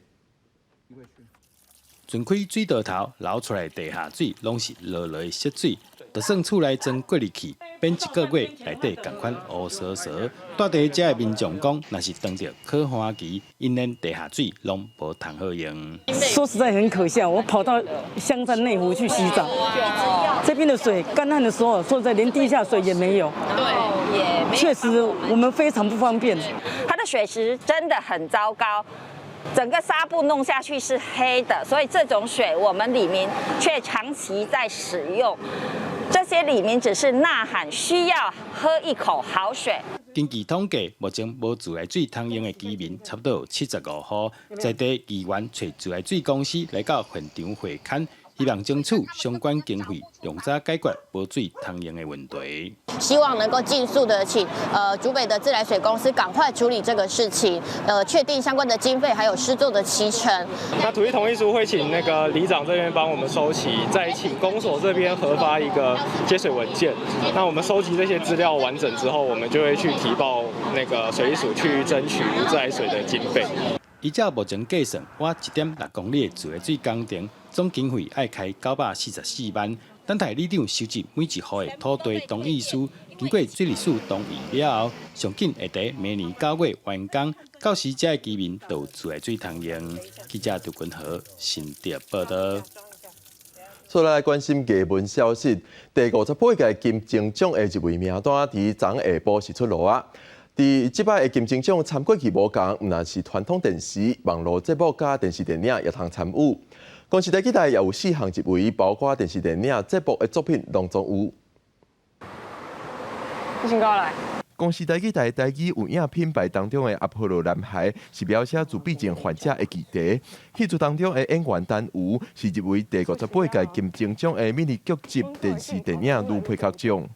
全开水道头流出来地下水，拢是落落的湿水。就算厝内装过滤器，变1个月内底同款乌索索。住伫遮的民众讲，若是当着可花期，因连地下水拢无通好用。说实在很可笑，我跑到香山内湖去洗澡，这边的水干旱的时候，说实在连地下水也没有。对，也没有。确实，我们非常不方便。它的水质真的很糟糕。整个纱布弄下去是黑的，所以这种水我们里民却长期在使用。这些里民只是呐喊需要喝一口好水。根据统计，目前无自来水通用的居民差不多有75户，在地议员找自来水公司来到现场会勘，希望争取相关经费，用早解决无水通用的问题。希望能够尽速的请竹北的自来水公司赶快处理这个事情，确定相关的经费还有施作的期程。那土地同意书会请那个里长这边帮我们收齐，再请公所这边核发一个接水文件。那我们收集这些资料完整之后，我们就会去提报那个水利署去争取无自来水的经费。依照目前计算，挖1.6公里的自来水工程，总经费要开944万。等待里长收集每一户的土地同意书，经过水利署同意了后，上紧会在明年9月完工。到时这居民就有自来水通用。记者杜君和新竹报道。再来关心艺文消息，第58届金钟奖的入围名单伫昨下晡是出炉啊。伫即摆的金钟奖参过去无共，毋但是传统电视、网络节目甲电视电影也通参与。公视台期台也有4项入围，包括电视电影节目的作品拢总有。你先过来。公视台期台台语有影品牌当中的阿波罗男孩是描写自闭症患者的议题。戏剧当中的演员丹吴是入围第58届金钟奖的迷你剧集电视电影女配角奖。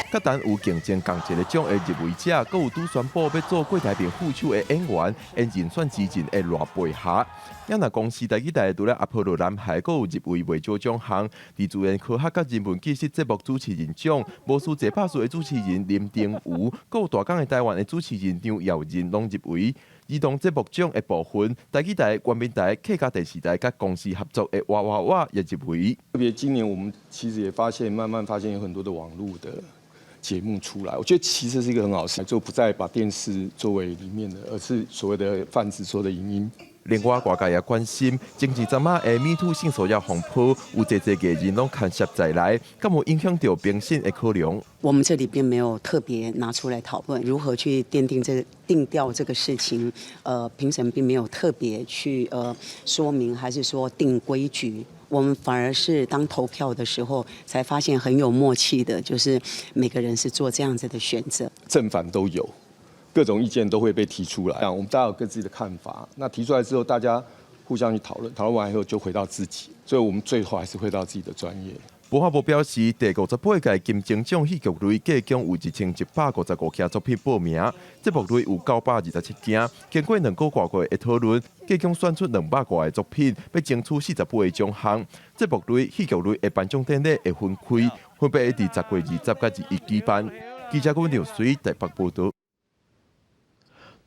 甲丹有竞争同一个奖的入围者，阁有拄宣布要做过台面副手的演员，演人选之前的赖佩霞。也若公视台期台除了阿波罗男孩，阁有入围未少奖项，伫自然科学甲人文纪实节目主持人奖，魔术节拍术的主持人林定武，阁有大港的台湾的主持人张耀仁拢入围。儿童节目奖的部分，台期台、原民台、客家电视台甲公司合作的哇哇哇也入围。特别今年我们其实也慢慢发现有很多的网络的节目出来，我觉得其实是一个很好事，就不再把电视作为里面的，而是所谓的泛指说的影音。另外，外界也关心政治阵马的MeToo性骚扰风波，有侪艺人拢牵涉在内，敢有影响到评审的考量？我们这里并没有特别拿出来讨论如何去定调这个事情，评审并没有特别去说明，还是说定规矩。我们反而是当投票的时候，才发现很有默契的，就是每个人是做这样子的选择，正反都有，各种意见都会被提出来，我们大家有各自的看法。那提出来之后，大家互相去讨论，讨论完以后就回到自己，所以我们最后还是回到自己的专业。文化部表示，第58届金钟奖戏剧类计共有1155件作品报名，节目类有927件。经过2个多月的讨论，计共选出200多个作品，要争取48个奖项。节目类、戏剧类的颁奖典礼会分开，分别伫10月20甲21举办。记者郭刘水台北报道。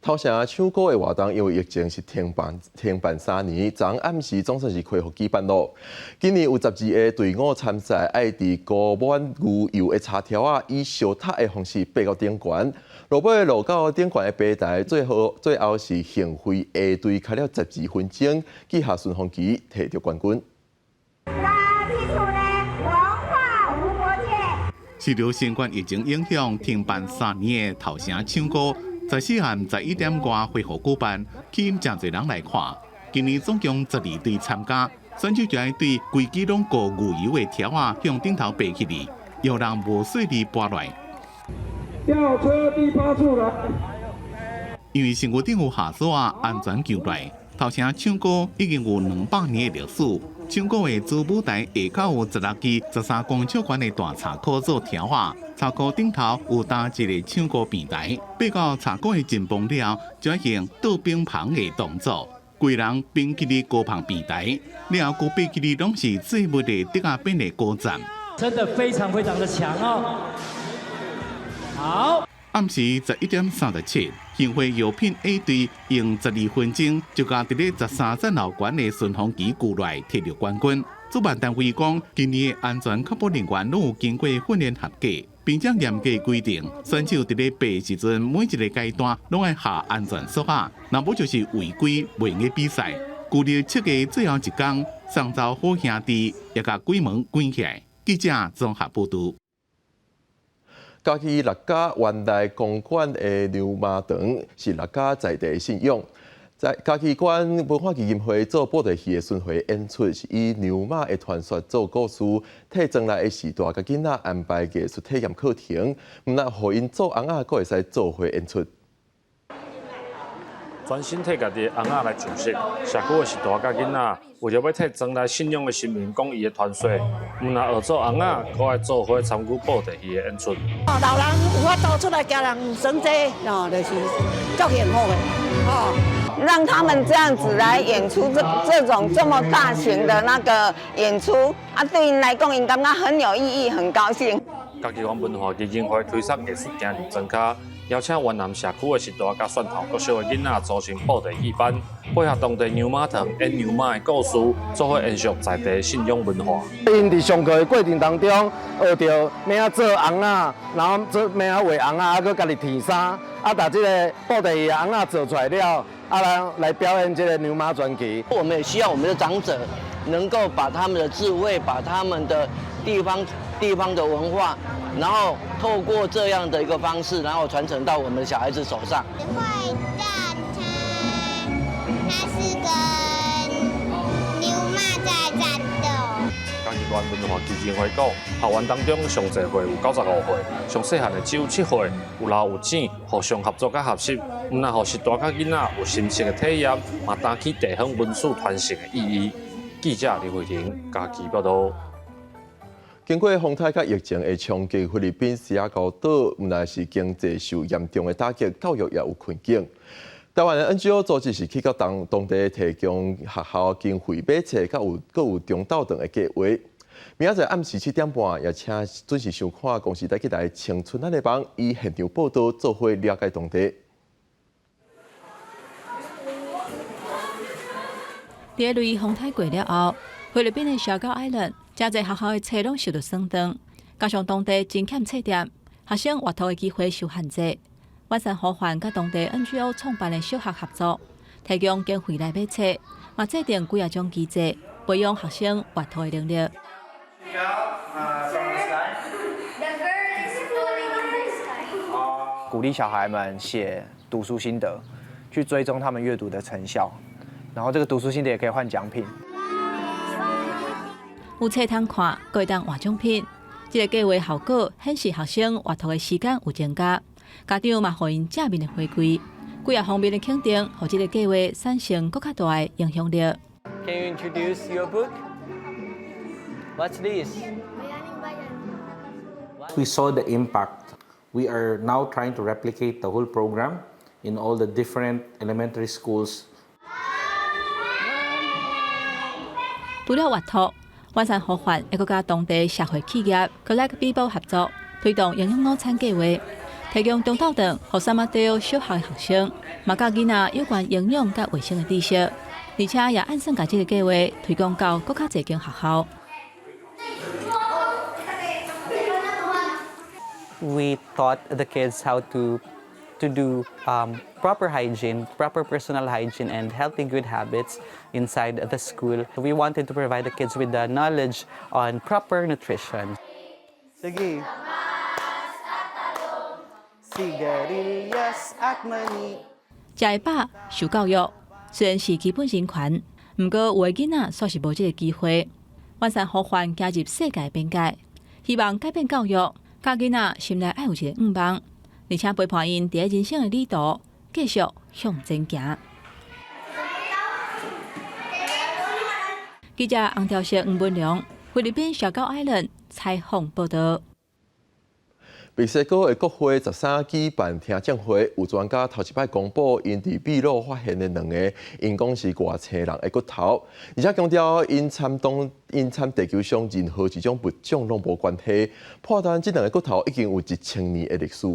头城唱歌的活动因为疫情是停办3年，昨暗时总算是恢复举办咯。今年有12个队伍参赛，爱伫高满牛油的叉条以小塔的方式爬到顶悬，落尾落到顶悬的爬台，最后是幸会 A 队开了12分钟，记下顺风旗摕到冠军。受到新冠疫情影响，停办3年的头城唱歌。14项11点外恢复举办，吸引真侪人来看。今年总共12队参加，选手就爱对规支拢过牛油的条向顶头爬起嚟，有人无顺利爬落。吊车第8处来。因为身躯顶有下锁安全救来。头城唱歌已经有200年的历史。唱歌的主舞台下口有16支13公尺宽的大茶壳做条茶壳顶头有搭一个唱歌平台，爬到茶壳的前方了，就用倒冰棒的动作，规人冰起哩高旁平台，了后爬起哩拢是最末的竹仔边的歌站，真的非常非常的强哦。好。暗时11点37，幸会药品 A 队用12分钟就甲伫咧13站楼悬的顺风旗举来摕到冠军。主办单位讲，今年的安全确保人员拢有经过训练合格，并且严格规定，选手伫咧爬时阵每一个阶段拢要下安全锁若无就是违规袂用比赛。旧历7月最后一天，上周好兄弟也甲鬼门关起来。记者综合报道。嘉义六甲原来公馆的牛麻肠是六甲在地信仰。在嘉义县文化基金会做布袋戏的巡回演出，是以牛马的传说做故事，替庄内的时代甲囡仔安排艺术体验课程，毋但互因做翁仔，阁会使做伙演出。专心替家己的翁仔来上色，社区的时代甲囡仔，为着要替庄内信仰的神明讲伊的传说，毋但学做翁仔，阁爱做伙参与布袋戏的演出。老人有法度出来教人生济，就是足幸福的，让他们这样子来演出这种这么大型的那个演出，对因来讲，因感觉很有意义，很高兴。嘉义县文化基金会推出艺术行入庄卡，邀请原南社区的时代甲蒜头国小的囡仔组成布袋戏班，配合当地牛马堂演牛马的故事，做伙延续在地信仰文化。因伫上课的过程当中，学到要怎做翁仔，然后做要怎画翁仔，还佫家己填衫，把这个布袋戏翁仔做出来了，来表演这个牛马传奇。我们也希望我们的长者能够把他们的智慧，把他们的地方的文化，然后透过这样的一个方式，然后传承到我们的小孩子手上。会炸它，它是跟牛马在战斗。嘉义县文化基金会讲，校园当中上侪岁有95岁，上细汉的只有7岁，有老有少，互相合作甲合适，毋但互时代甲囡仔有深切的体验，嘛担起地方文史传承的意义。记者李慧婷，嘉义报道。经过风台甲疫情的冲击，菲律宾西雅高岛毋但是经济受严重的打击，教育也有困境。台湾的 NGO 组织是去到当地提供学校经费买册，佮有中昼顿的计划。明仔载暗时7点半，也请准时收看公视台去青春咱的帮以现场报道，做伙了解当地。第一类风台过了后，菲律宾的小高 Island。真侪学校的册拢受到损断，加上当地真欠册店，学生阅读的机会受限制。万山河环甲当地 NGO 创办的小学合作，提供经费来买册，嘛制定几种机制，培养学生阅读的能力。鼓励小孩们写读书心得，去追踪他们阅读的成效，然后这个读书心得也可以换奖品。有册通看，可以当换奖品。这个计划效果显示学生阅读的时间有增加，家长嘛互因正面的回馈，几啊方面的肯定，互这个计划产生更较大的影响力。Can you introduce your book? What's this? We saw the impact. We are now trying to replicate the whole program in all the different elementary schools. 除了阅读，完善呼唤会阁甲当地社会企业、各类比保合作，推动营养午餐计划，提供中昼顿予三马岛小学的学生，嘛教囡仔有关营养甲卫生的知识，而且也按算甲这个计划推广到更较侪间学校。We taught the kids how to do proper hygiene, proper personal hygiene, and healthy good habits inside the school. We wanted to provide the kids with the knowledge on proper nutrition. Sige. Sigarilyas at mani. 食会饱受教育，虽然是基本人权，不过有的囡仔煞是无这个机会。完善呼唤加入世界边界，希望改变教育。教囡仔心内爱有一个愿望，而且陪伴因伫人生的旅途继续向前行。记者洪兆石、黄文良，菲律宾小高 Island 采访报道。墨西哥的国会13举办听证会，有专家头一摆公布因伫秘鲁发现的2个，因讲是外星人的骨头，而且强调因参地球上任何一种物种拢无关系，破单这2个骨头已经有1000年的历史。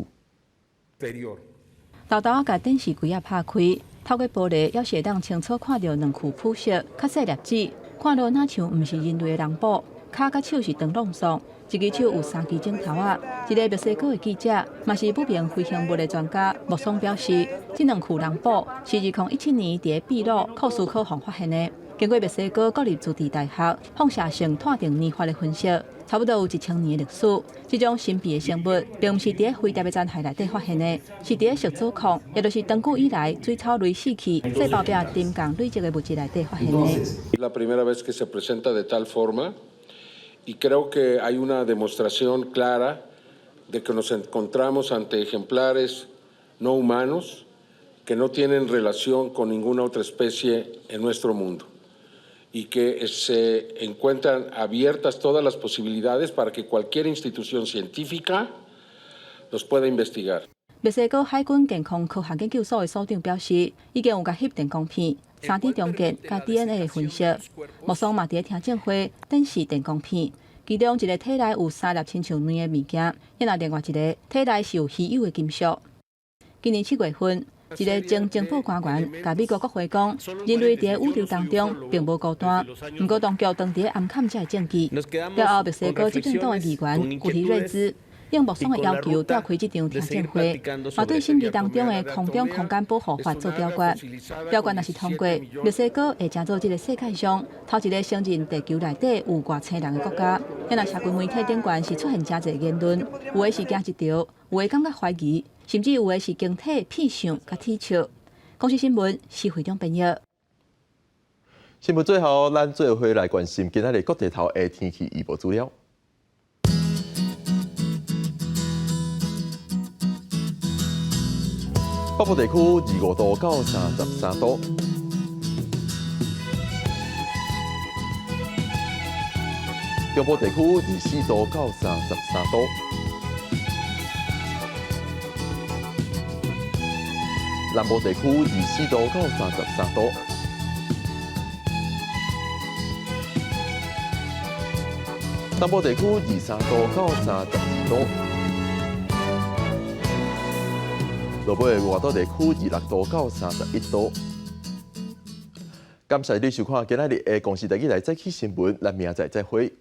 豆豆甲电视柜拍开，透过玻璃，要是会当清楚看到2具腐蚀、较细粒子，看落哪像毋是人类的人骨，脚甲手是长拢爽。一只手有3支镜头啊！一个墨西哥的记者，嘛是不明飞行物的专家，穆松表示，这2具人骨是2017年伫秘鲁库斯科巷发现的。经过墨西哥国立主题大学放射性碳定年法的分析，差不多有1000年的历史。这种神秘的生物，并不是伫飞碟的残骸内底发现的，是伫石子矿，也就是长久以来水草类死去、细胞壁沉降累积的物质内底发现的。Y creo que hay una demostración clara de que nos encontramos ante ejemplares no humanos que no tienen relación con ninguna otra especie en nuestro mundo y que se encuentran abiertas todas las posibilidades para que cualquier institución científica los pueda investigar. 墨西哥海军健康科学研究所的所长表示，已经有甲翕电光片、3D 重建甲 DNA 的分析。莫桑嘛伫听证会展示电光片，其中一个体内有3粒亲像卵的物件，也那另外一个体内是有稀有的金属。今年7月份，一个前政府官员甲美国国会讲，人类伫宇宙当中并无孤单，不过当局当伫暗砍这证据。了后，墨西哥执政党的议员古提瑞兹。应莫桑的要求，召开这场听证会，嘛对审议当中的空中空间保护法做表决。表决若是通过，墨西哥会成做这个世界上头一个承认地球内底有外星人的国家。因为社群媒体顶悬是出现真侪言论，有的是惊一跳，有的感觉怀疑，甚至有的是形体片相甲铁笑。公司新闻是会长编译。新闻最后，咱做伙来关心今仔日各地头的天气预报资料。北部地区25度到33度，中部地区24度到33度，南部地区24度到33度，东部地区23度到32度。落尾外岛地区26度到31度。感谢你收看今仔日的公视台语台早起新闻，咱明仔载再会。